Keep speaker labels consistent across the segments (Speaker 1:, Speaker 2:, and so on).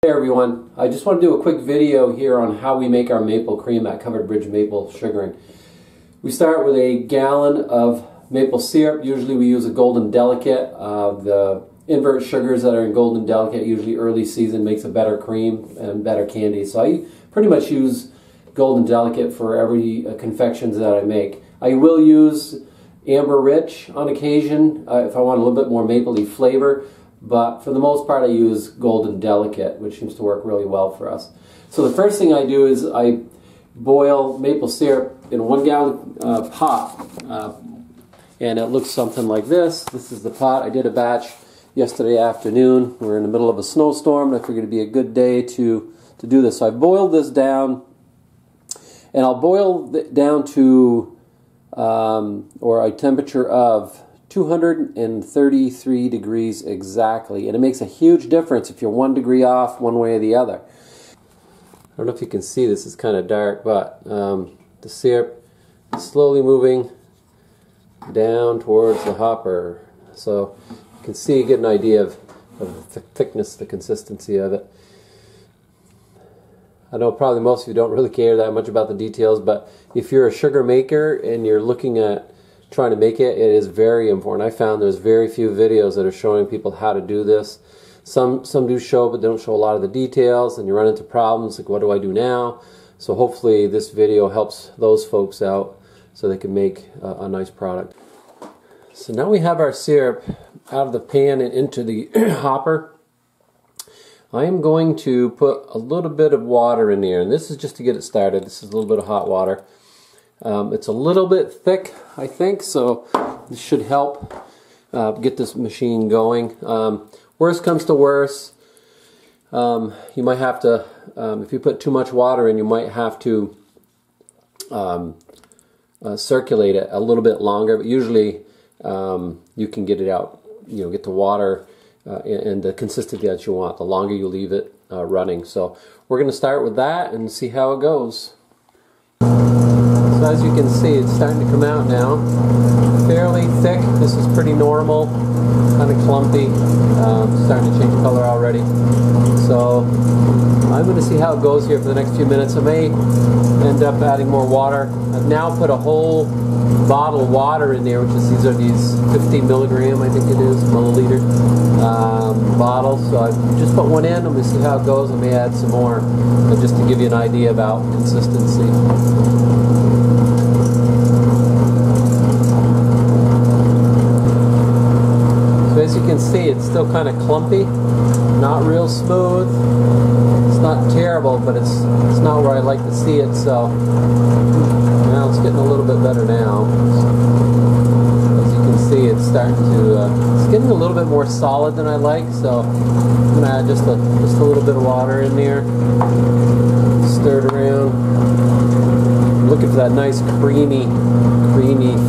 Speaker 1: Hey everyone, I just want to do a quick video here on how we make our maple cream at Covered Bridge Maple Sugaring. We start with a gallon of maple syrup. Usually we use a Golden Delicate. The invert sugars that are in Golden Delicate, usually early season, makes a better cream and better candy. So I pretty much use Golden Delicate for every confections that I make. I will use Amber Rich on occasion if I want a little bit more mapley flavor. But for the most part I use Golden Delicate, which seems to work really well for us. So the first thing I do is I boil maple syrup in a 1 gallon pot. And it looks something like this. This is the pot. I did a batch yesterday afternoon. We're in the middle of a snowstorm and I figured it'd be a good day to do this. So I boiled this down, and I'll boil it down to or a temperature of 233 degrees exactly, and it makes a huge difference if you're 1 degree off one way or the other. I don't know if you can see, this is kind of dark, but the syrup is slowly moving down towards the hopper, so you can see, get an idea of the thickness, the consistency of it. I know probably most of you don't really care that much about the details, but if you're a sugar maker and you're looking at trying to make it, it is very important. I found there's very few videos that are showing people how to do this. Some do show, but they don't show a lot of the details, and you run into problems like, what do I do now? So hopefully this video helps those folks out so they can make a nice product. So now we have our syrup out of the pan and into the hopper. I am going to put a little bit of water in here, and this is just to get it started. This is a little bit of hot water. It's a little bit thick, I think, so this should help get this machine going. Worst comes to worst, you might have to, if you put too much water in, you might have to circulate it a little bit longer, but usually you can get it out, get the water and the consistency that you want, the longer you leave it running. So we're going to start with that and see how it goes. So as you can see, it's starting to come out now. Fairly thick. This is pretty normal. Kind of clumpy. Starting to change color already. So I'm going to see how it goes here for the next few minutes. I may end up adding more water. I've now put a whole bottle of water in there, which is these 50 milligram, I think it is, milliliter bottle. So I've just put one in. I'm going to see how it goes. I may add some more, just to give you an idea about consistency. As you can see, it's still kind of clumpy, not real smooth. It's not terrible, but it's not where I like to see it. So now it's getting a little bit better now. As you can see, it's starting to it's getting a little bit more solid than I like. So I'm gonna add just a little bit of water in there. Stir it around. I'm looking for that nice creamy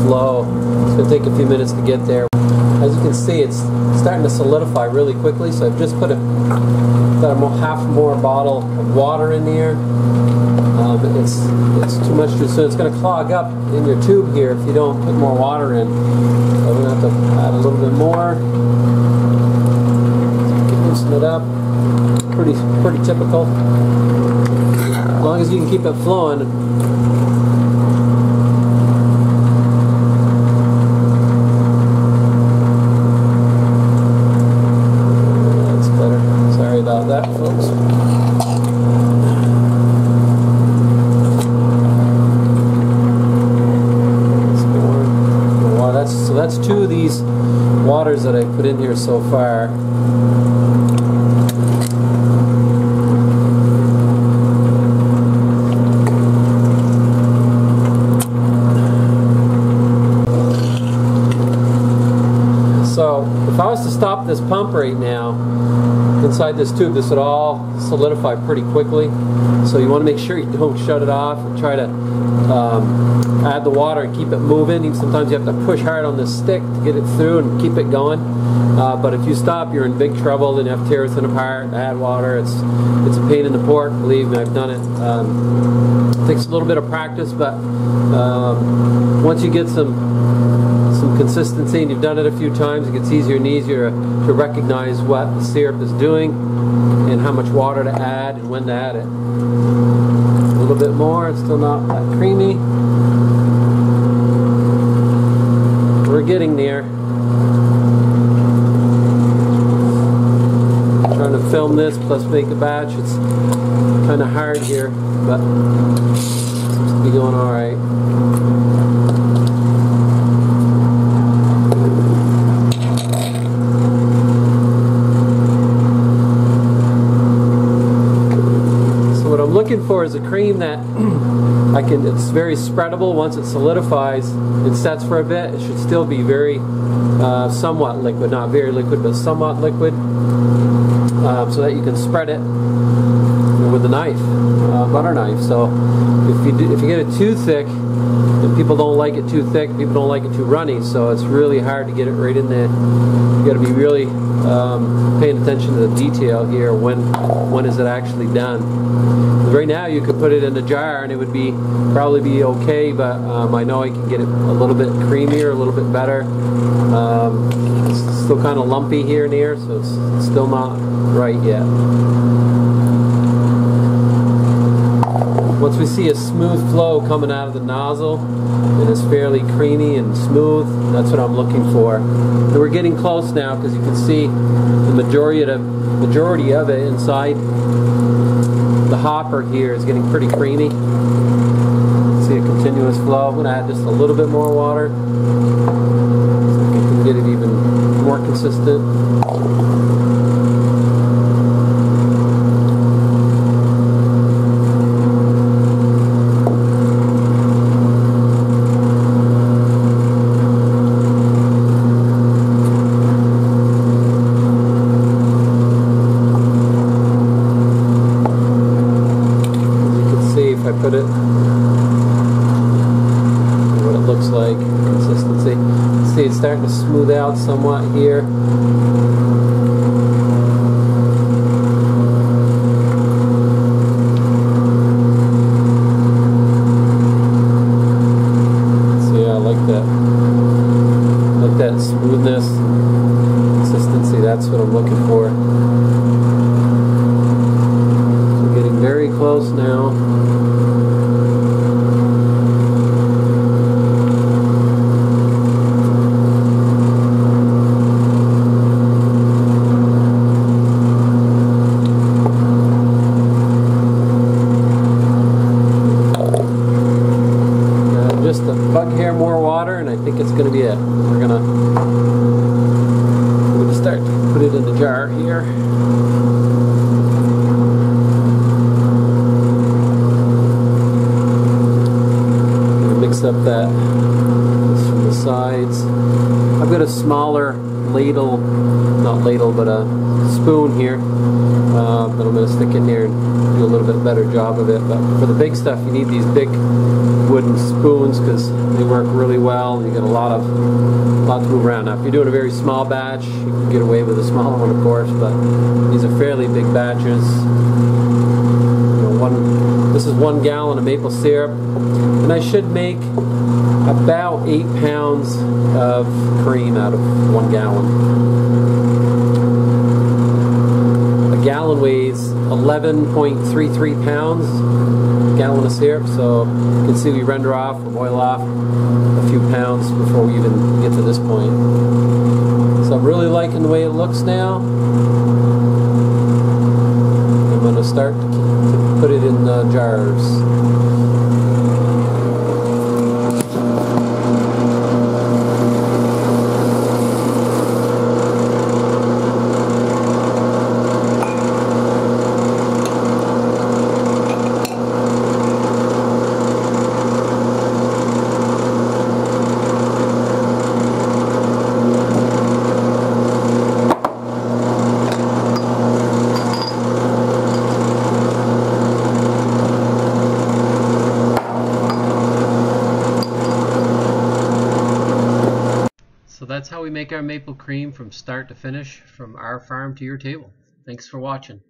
Speaker 1: flow. It's gonna take a few minutes to get there. As you can see, it's starting to solidify really quickly, so I've just put half more bottle of water in here. It's too much too soon. It's going to clog up in your tube here if you don't put more water in. So I'm going to have to add a little bit more. Keep loosening it up. Pretty typical. As long as you can keep it flowing. About that, folks. So that's two of these waters that I put in here so far. So if I was to stop this pump right now, inside this tube, this would all solidify pretty quickly. So you want to make sure you don't shut it off and try to add the water and keep it moving. Even sometimes you have to push hard on this stick to get it through and keep it going. But if you stop, you're in big trouble and you have to tear everything apart, add water. It's a pain in the pork, believe me, I've done it. It takes a little bit of practice, but once you get some consistency and you've done it a few times, it gets easier and easier to recognize what the syrup is doing and how much water to add and when to add it. A little bit more, it's still not that creamy. We're getting there. Trying to film this plus make a batch, it's kind of hard here, but it seems to be going alright. Looking for is a cream that it's very spreadable. Once it solidifies, it sets for a bit, it should still be very somewhat liquid, not very liquid, but somewhat liquid, so that you can spread it with a knife, butter knife. So if you get it too thick, and people don't like it too thick, people don't like it too runny, so it's really hard to get it right in there. You got to be really paying attention to the detail here. When is it actually done? Right now you could put it in a jar and it would probably be okay, but I know I can get it a little bit creamier, a little bit better. It's still kind of lumpy here and there, so it's still not right yet. Once we see a smooth flow coming out of the nozzle and it's fairly creamy and smooth, that's what I'm looking for. And we're getting close now because you can see the majority of it inside the hopper here is getting pretty creamy. See a continuous flow. I'm going to add just a little bit more water so I can get it even more consistent. I put it, what it looks like, consistency. See, it's starting to smooth out somewhat here. See, I like that smoothness, consistency. That's what I'm looking for. So getting very close now. Just a bug hair more water, and I think it's going to be it. We're going to start to put it in the jar here. Mix up that from the sides. I've got a smaller ladle, not ladle, but a spoon here that I'm going to stick in there and do a little bit better job of it. But for the big stuff, you need these big wooden spoons because they work really well. You get a lot to move around. Now, if you're doing a very small batch, you can get away with a smaller one, of course. But these are fairly big batches. This is 1 gallon of maple syrup, and I should make about 8 pounds of cream out of 1 gallon. A gallon weighs 11.33 pounds, a gallon of syrup, so you can see we render off or boil off a few pounds before we even get to this point. So I'm really liking the way it looks now. I'm going to start to put it in jars. So that's how we make our maple cream from start to finish, from our farm to your table. Thanks for watching.